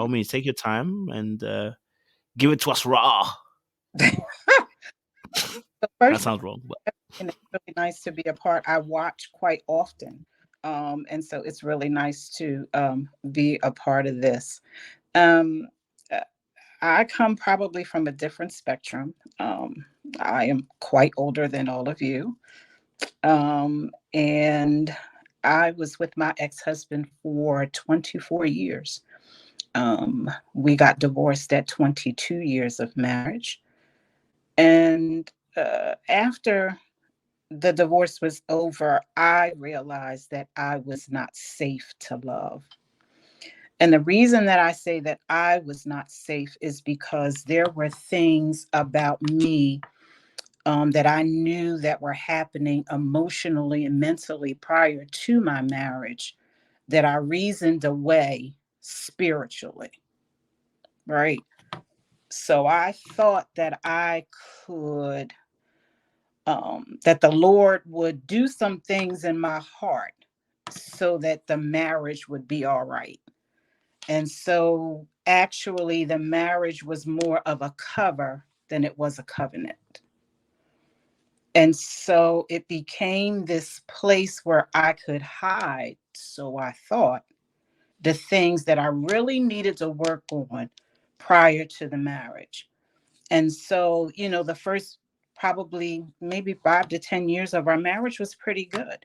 all means, take your time and give it to us raw. That sounds wrong. But. And it's really nice to be a part. I watch quite often. And so it's really nice to be a part of this. Um, uh, I come probably from a different spectrum. I am quite older than all of you. And I was with my ex-husband for 24 years. We got divorced at 22 years of marriage. And after the divorce was over, I realized that I was not safe to love. And the reason that I say that I was not safe is because there were things about me that I knew that were happening emotionally and mentally prior to my marriage that I reasoned away spiritually, right? So I thought that I could, that the Lord would do some things in my heart so that the marriage would be all right. And so actually, the marriage was more of a cover than it was a covenant. And so it became this place where I could hide, so I thought, the things that I really needed to work on prior to the marriage. And so, the first probably maybe 5 to 10 years of our marriage was pretty good.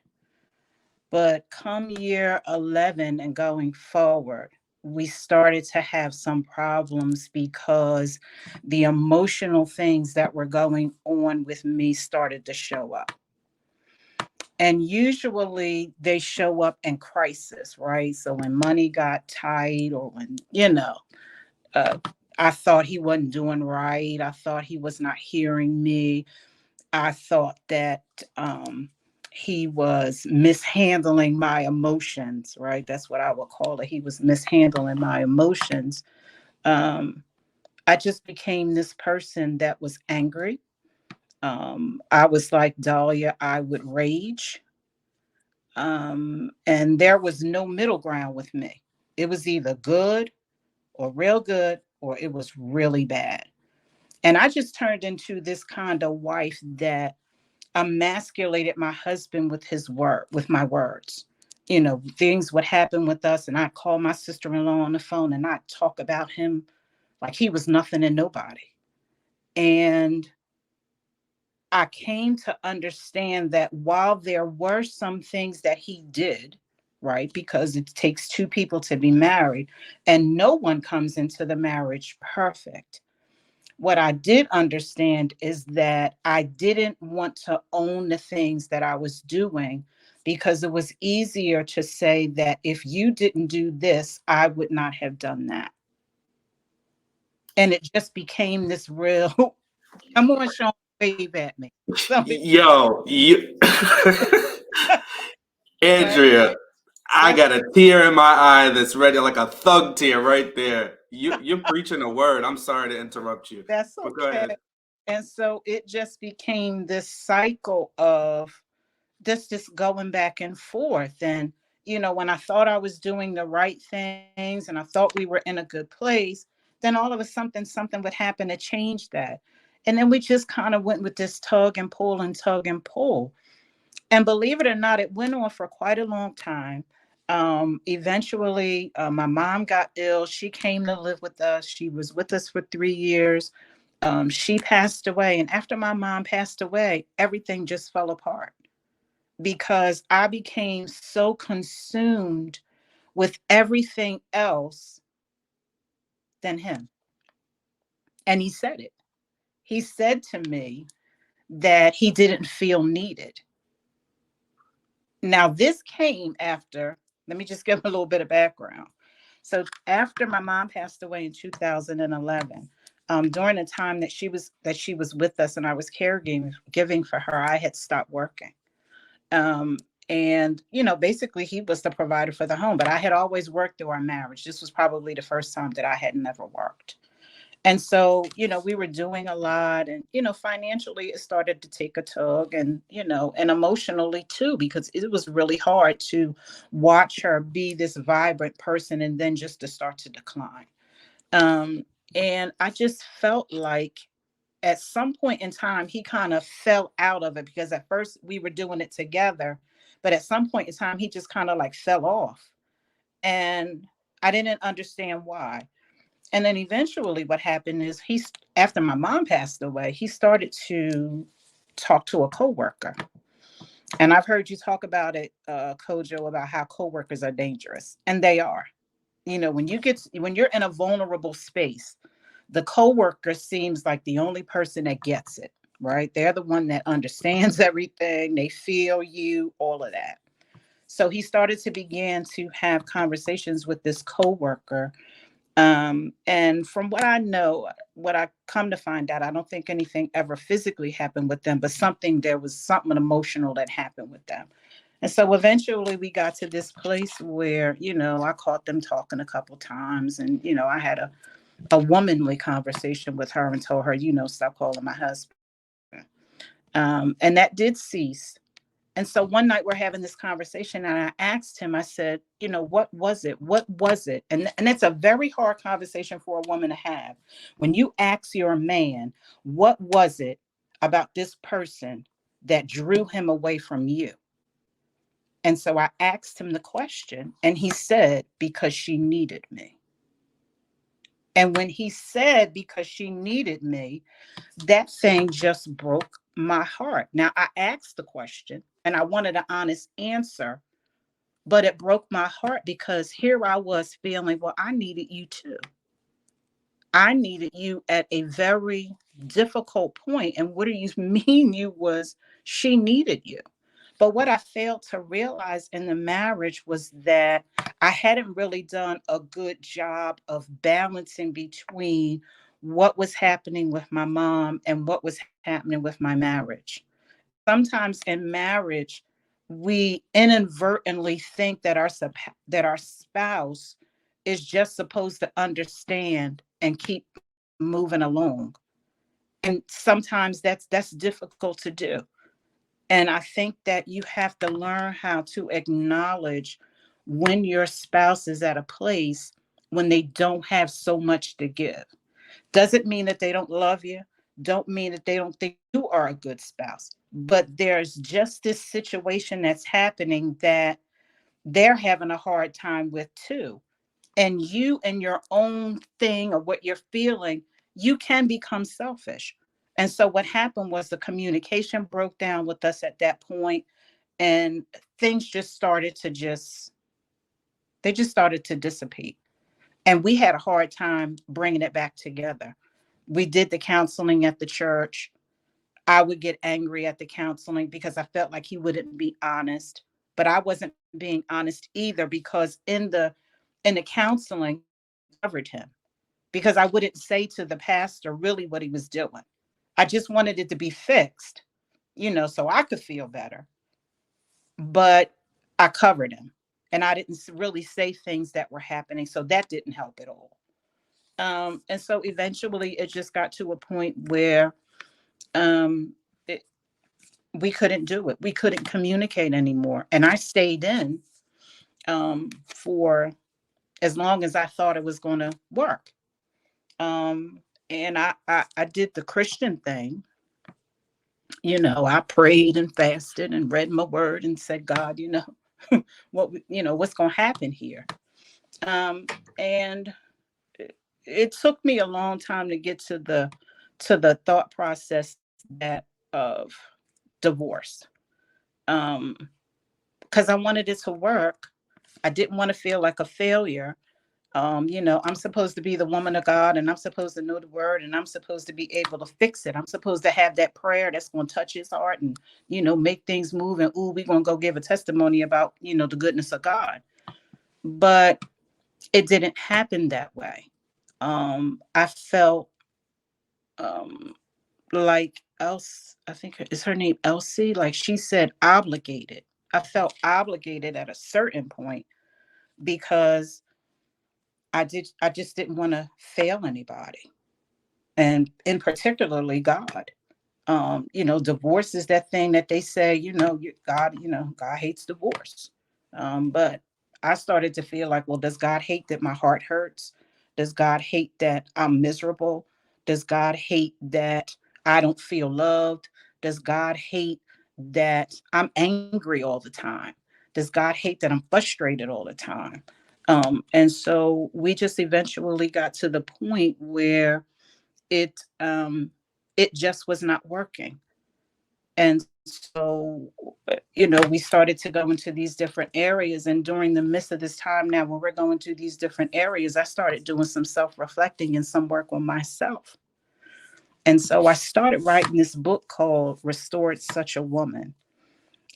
But come year 11 and going forward, we started to have some problems because the emotional things that were going on with me started to show up. And usually they show up in crisis, right? So when money got tight or when, uh, I thought he wasn't doing right. I thought he was not hearing me. I thought that he was mishandling my emotions, right? That's what I would call it. He was mishandling my emotions. Um, I just became this person that was angry. I was like Dahlia, I would rage. And there was no middle ground with me. It was either good or real good, or it was really bad. And I just turned into this kind of wife that emasculated my husband with his word, with my words. Things would happen with us, and I'd call my sister-in-law on the phone and I'd talk about him like he was nothing and nobody. And I came to understand that while there were some things that he did, right, because it takes two people to be married, and no one comes into the marriage perfect. What I did understand is that I didn't want to own the things that I was doing because it was easier to say that if you didn't do this, I would not have done that. And it just became this real, come on, Sean, wave at me. Yo, you, Right? Andrea, I That's got a tear in my eye that's ready, like a thug tear right there. You're preaching a word. I'm sorry to interrupt you, that's but go okay. ahead. And so it just became this cycle of this going back and forth. And when I thought I was doing the right things and I thought we were in a good place, then all of a sudden something would happen to change that. And then we just kind of went with this tug and pull and tug and pull. And believe it or not, it went on for quite a long time. Eventually, my mom got ill. She came to live with us. She was with us for 3 years. She passed away. And after my mom passed away, everything just fell apart because I became so consumed with everything else than him. And he said it. He said to me that he didn't feel needed. Now, this came after, let me just give a little bit of background. So after my mom passed away in 2011, during the time that she was with us and I was caregiving giving for her, I had stopped working. Um, and basically he was the provider for the home, but I had always worked through our marriage. This was probably the first time that I had never worked. And so, we were doing a lot and, financially it started to take a tug and, and emotionally too, because it was really hard to watch her be this vibrant person and then just to start to decline. And I just felt like at some point in time, he kind of fell out of it, because at first we were doing it together, but at some point in time, he just kind of like fell off. And I didn't understand why. And then eventually what happened is after my mom passed away, he started to talk to a coworker. And I've heard you talk about it, Kojo, about how coworkers are dangerous, and they are. When you're in a vulnerable space, the coworker seems like the only person that gets it, right? They're the one that understands everything. They feel you, all of that. So he started to begin to have conversations with this coworker. And from what I know, what I come to find out, I don't think anything ever physically happened with them, but there was something emotional that happened with them. And so eventually we got to this place where, I caught them talking a couple times, and, I had a womanly conversation with her and told her, stop calling my husband. And that did cease. And so one night we're having this conversation, and I asked him, I said, what was it? What was it? And it's a very hard conversation for a woman to have. When you ask your man, what was it about this person that drew him away from you? And so I asked him the question, and he said, because she needed me. And when he said, because she needed me, that thing just broke my heart. Now, I asked the question and I wanted an honest answer, but it broke my heart, because here I was feeling, well, I needed you too. I needed you at a very difficult point. And what do you mean she needed you? But what I failed to realize in the marriage was that I hadn't really done a good job of balancing between what was happening with my mom and what was happening with my marriage. Sometimes in marriage, we inadvertently think that our spouse is just supposed to understand and keep moving along. And sometimes that's difficult to do. And I think that you have to learn how to acknowledge when your spouse is at a place when they don't have so much to give. Doesn't mean that they don't love you. Don't mean that they don't think you are a good spouse. But there's just this situation that's happening that they're having a hard time with too. And you and your own thing, or what you're feeling, you can become selfish. And so what happened was the communication broke down with us at that point, and things just started to dissipate. And we had a hard time bringing it back together. We did the counseling at the church. I would get angry at the counseling because I felt like he wouldn't be honest, but I wasn't being honest either, because in the counseling, I covered him, because I wouldn't say to the pastor really what he was doing. I just wanted it to be fixed, so I could feel better. But I covered him, and I didn't really say things that were happening. So that didn't help at all. And so eventually it just got to a point where um, it, we couldn't do it. We couldn't communicate anymore. And I stayed in for as long as I thought it was going to work. And I did the Christian thing. I prayed and fasted and read my word and said, God, what's going to happen here? And it took me a long time to get to the thought process that of divorce. Because I wanted it to work. I didn't want to feel like a failure. I'm supposed to be the woman of God, and I'm supposed to know the word, and I'm supposed to be able to fix it. I'm supposed to have that prayer that's going to touch his heart and, make things move. And, we're going to go give a testimony about, the goodness of God. But it didn't happen that way. I felt like I think is her name Elsie, like she said, obligated. I felt obligated at a certain point, because I just didn't want to fail anybody, and in particularly God. Divorce is that thing that they say, God hates divorce. But I started to feel like, well, does God hate that my heart hurts? Does God hate that I'm miserable? Does God hate that I don't feel loved? Does God hate that I'm angry all the time? Does God hate that I'm frustrated all the time? And so we just eventually got to the point where it it just was not working. And so, we started to go into these different areas. And during the midst of this time now, when we're going to these different areas, I started doing some self-reflecting and some work on myself. And so I started writing this book called Restored Such a Woman.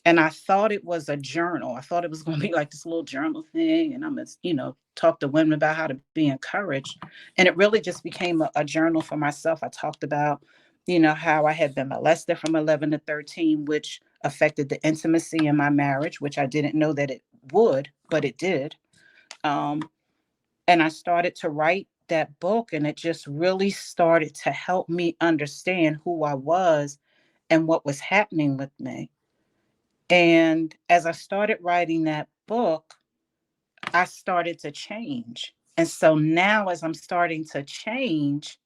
And I thought it was a journal. I thought it was going to be like this little journal thing. And I'm going to, talk to women about how to be encouraged. And it really just became a journal for myself. I talked about, how I had been molested from 11 to 13, which affected the intimacy in my marriage, which I didn't know that it would, but it did. And I started to write that book, and it just really started to help me understand who I was and what was happening with me. And as I started writing that book, I started to change. And so now, as I'm starting to change,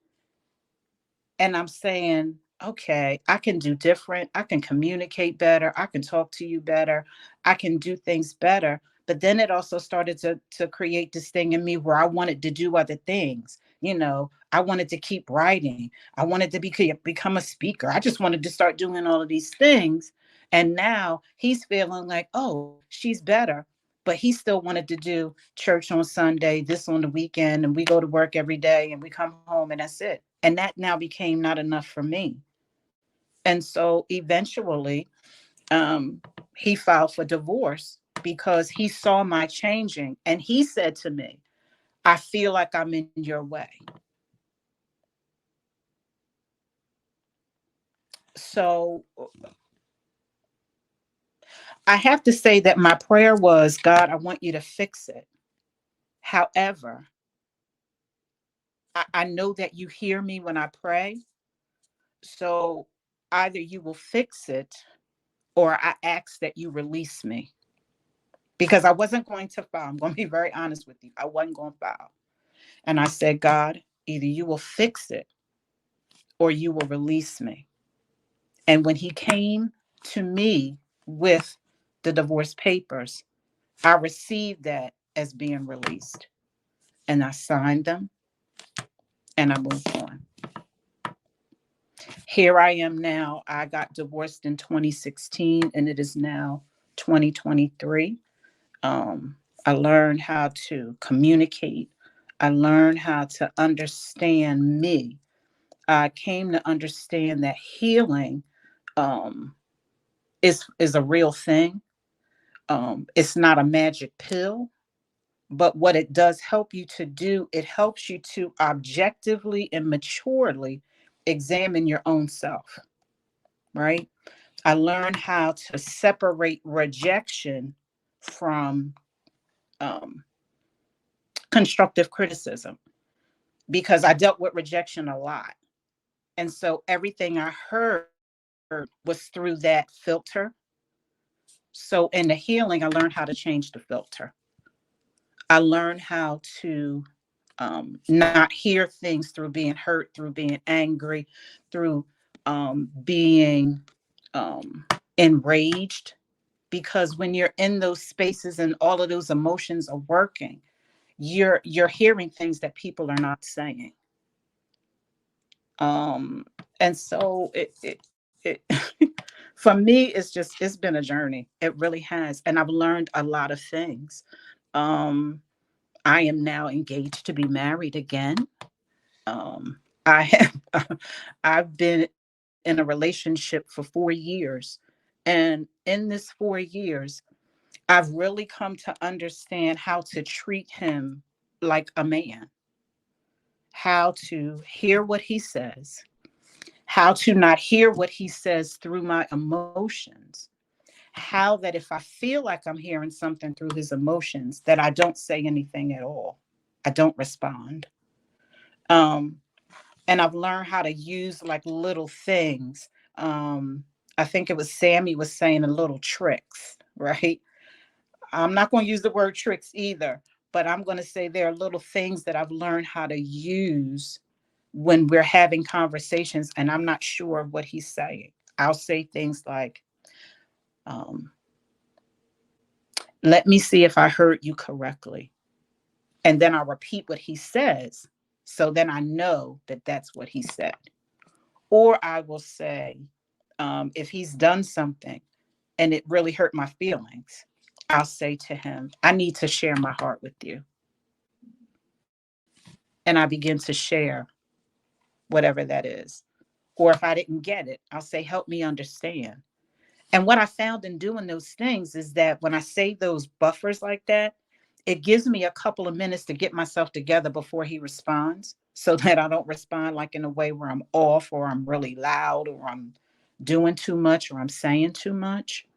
and I'm saying, okay, I can do different. I can communicate better. I can talk to you better. I can do things better. But then it also started to create this thing in me where I wanted to do other things. I wanted to keep writing. I wanted to become a speaker. I just wanted to start doing all of these things. And now he's feeling like, oh, she's better. But he still wanted to do church on Sunday, this on the weekend, and we go to work every day and we come home and that's it. And that now became not enough for me. And so eventually, he filed for divorce because he saw my changing. And he said to me, I feel like I'm in your way. So I have to say that my prayer was, God, I want you to fix it. However, I know that you hear me when I pray. So either you will fix it or I ask that you release me, because I wasn't going to file. I'm going to be very honest with you. I wasn't going to file. And I said, God, either you will fix it or you will release me. And when he came to me with the divorce papers, I received that as being released. And I signed them and I moved on. Here I am now. I got divorced in 2016 and it is now 2023. I learned how to communicate. I learned how to understand me. I came to understand that healing is a real thing. It's not a magic pill, but what it does help you to do, it helps you to objectively and maturely examine your own self, right? I learned how to separate rejection from um, constructive criticism, because I dealt with rejection a lot. And so everything I heard was through that filter. So in the healing, I learned how to change the filter. I learned how to not hear things through being hurt, through being angry, through being enraged. Because when you're in those spaces and all of those emotions are working, you're hearing things that people are not saying. And so it for me, it's been a journey. It really has. And I've learned a lot of things. Um, I am now engaged to be married again. I have I've been in a relationship for 4 years. And in this 4 years, I've really come to understand how to treat him like a man, how to hear what he says, how to not hear what he says through my emotions, how that if I feel like I'm hearing something through his emotions, that I don't say anything at all. I don't respond. Um, and I've learned how to use like little things. I think it was Sammy was saying a little tricks, right? I'm not going to use the word tricks either, but I'm going to say there are little things that I've learned how to use when we're having conversations and I'm not sure of what he's saying. I'll say things like, let me see if I heard you correctly. And then I'll repeat what he says. So then I know that that's what he said. Or I will say, if he's done something and it really hurt my feelings, I'll say to him, I need to share my heart with you. And I begin to share whatever that is. Or if I didn't get it, I'll say, help me understand. And what I found in doing those things is that when I say those buffers like that, it gives me a couple of minutes to get myself together before he responds, so that I don't respond like in a way where I'm off or I'm really loud or I'm doing too much or I'm saying too much.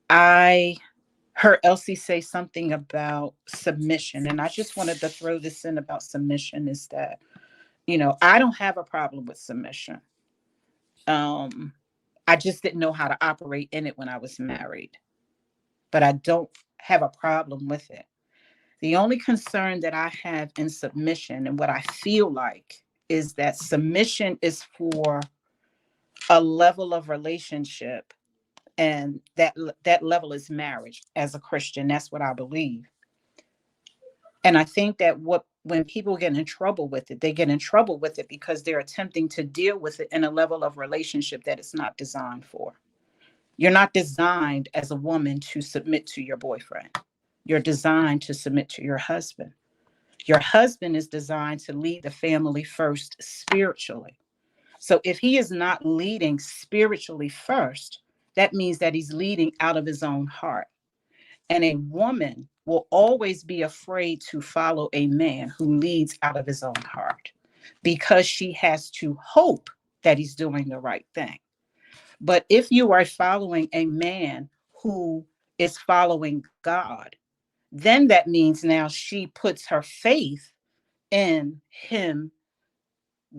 I heard Elsie say something about submission, and I just wanted to throw this in about submission is that, I don't have a problem with submission. I just didn't know how to operate in it when I was married, but I don't have a problem with it. The only concern that I have in submission and what I feel like is that submission is for a level of relationship, and that level is marriage. As a Christian, that's what I believe. And I think that when people get in trouble with it, they get in trouble with it because they're attempting to deal with it in a level of relationship that it's not designed for. You're not designed as a woman to submit to your boyfriend. You're designed to submit to your husband. Your husband is designed to lead the family first spiritually. So if he is not leading spiritually first, that means that he's leading out of his own heart. And a woman will always be afraid to follow a man who leads out of his own heart because she has to hope that he's doing the right thing. But if you are following a man who is following God, then that means now she puts her faith in him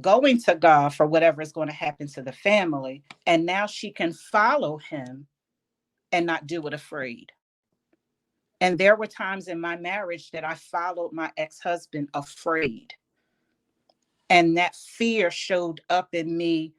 going to God for whatever is going to happen to the family. And now she can follow him and not do it afraid. And there were times in my marriage that I followed my ex-husband afraid. And that fear showed up in me